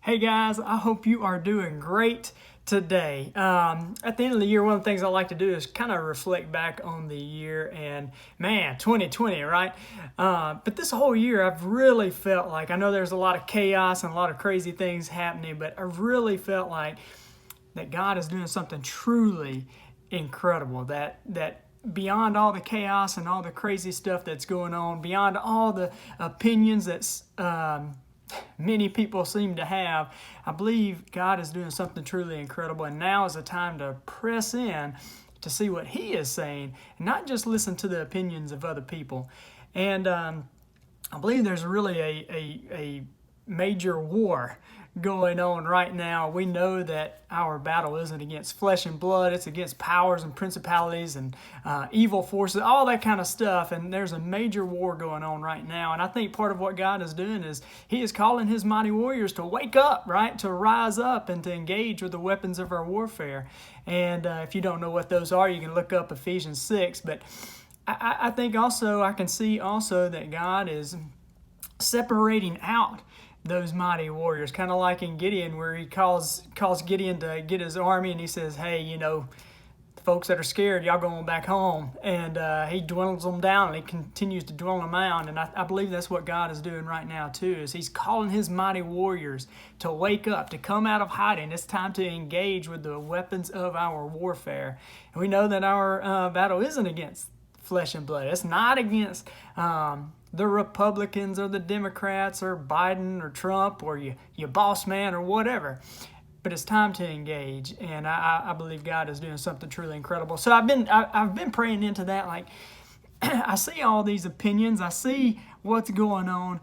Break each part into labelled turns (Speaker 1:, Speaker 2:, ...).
Speaker 1: Hey guys, I hope you are doing great today. At the end of the year, one of the things I like to do is kind of reflect back on the year and man, 2020, right? But this whole year, I've really felt like, I know there's a lot of chaos and a lot of crazy things happening, but I really felt like that God is doing something truly incredible, that beyond all the chaos and all the crazy stuff that's going on, beyond all the opinions that's many people seem to have, I believe God is doing something truly incredible, and now is the time to press in to see what He is saying, and not just listen to the opinions of other people. And I believe there's really a major war going on right now. We know that our battle isn't against flesh and blood, it's against powers and principalities and evil forces, all that kind of stuff. And there's a major war going on right now. And I think part of what God is doing is He is calling His mighty warriors to wake up, right? To rise up and to engage with the weapons of our warfare. And if you don't know what those are, you can look up Ephesians 6. But I think also, I can see also that God is separating out those mighty warriors, kind of like in Gideon, where He calls Gideon to get his army, and He says, hey, the folks that are scared, y'all going back home. And He dwindles them down, and He continues to dwindle them out. And I believe that's what God is doing right now too, is He's calling His mighty warriors to wake up, to come out of hiding. It's time to engage with the weapons of our warfare. And we know that our battle isn't against flesh and blood. It's not against the Republicans or the Democrats or Biden or Trump or your boss man or whatever. But it's time to engage, and I believe God is doing something truly incredible. So I've been praying into that. Like, I see all these opinions, I see what's going on,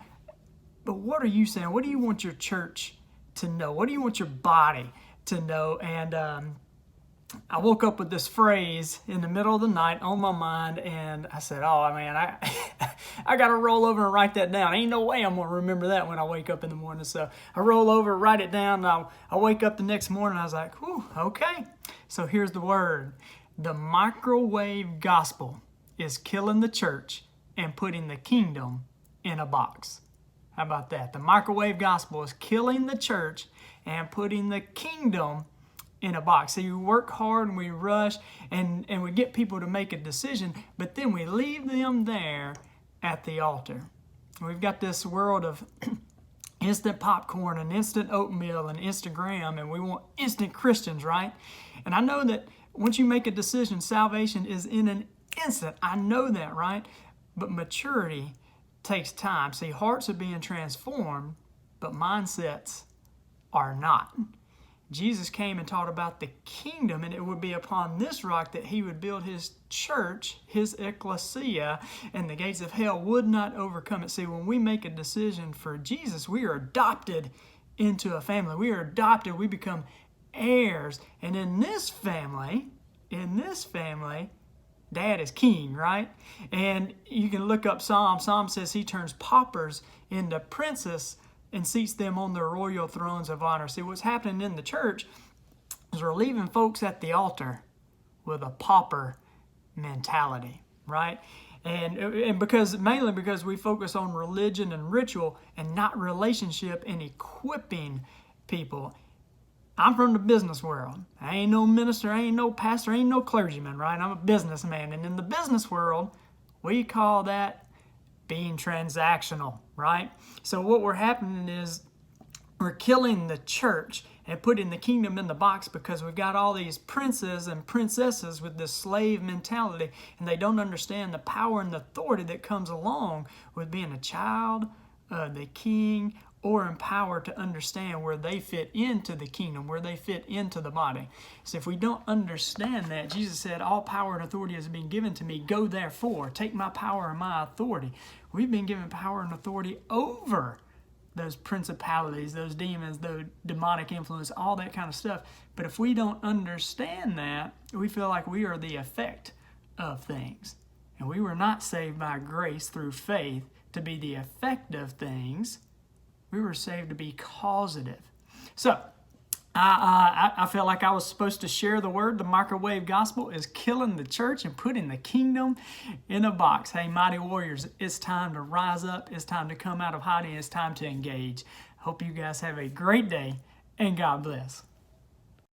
Speaker 1: but what are you saying? What do you want your church to know? What do you want your body to know? And I woke up with this phrase in the middle of the night on my mind, and I said, oh man, I got to roll over and write that down. Ain't no way I'm going to remember that when I wake up in the morning. So I roll over, write it down, and I wake up the next morning, and I was like, whew, okay. So here's the word. The microwave gospel is killing the church and putting the kingdom in a box. How about that? The microwave gospel is killing the church and putting the kingdom in a box. So you work hard and we rush and we get people to make a decision, but then we leave them there at the altar. We've got this world of instant popcorn and instant oatmeal and Instagram, and we want instant Christians, right? And I know that once you make a decision, salvation is in an instant. I know that, right? But maturity takes time. See, hearts are being transformed, but mindsets are not. Jesus came and taught about the kingdom, and it would be upon this rock that He would build His church, His ecclesia, and the gates of hell would not overcome it. See, when we make a decision for Jesus, we are adopted into a family. We are adopted. We become heirs. And in this family, Dad is king, right? And you can look up Psalm. Psalm says He turns paupers into princes and seats them on their royal thrones of honor. See, what's happening in the church is we're leaving folks at the altar with a pauper mentality, right? And mainly because we focus on religion and ritual and not relationship and equipping people. I'm from the business world. I ain't no minister, I ain't no pastor, I ain't no clergyman, right? I'm a businessman. And in the business world, we call that being transactional, right? So what we're happening is we're killing the church and putting the kingdom in the box because we've got all these princes and princesses with this slave mentality, and they don't understand the power and the authority that comes along with being a child of the king, or empowered to understand where they fit into the kingdom, where they fit into the body. So if we don't understand that, Jesus said, all power and authority has been given to me. Go therefore, take my power and my authority. We've been given power and authority over those principalities, those demons, those demonic influence, all that kind of stuff. But if we don't understand that, we feel like we are the effect of things. And we were not saved by grace through faith to be the effect of things. We were saved to be causative. So, I felt like I was supposed to share the word. The microwave gospel is killing the church and putting the kingdom in a box. Hey, mighty warriors, it's time to rise up. It's time to come out of hiding. It's time to engage. Hope you guys have a great day, and God bless.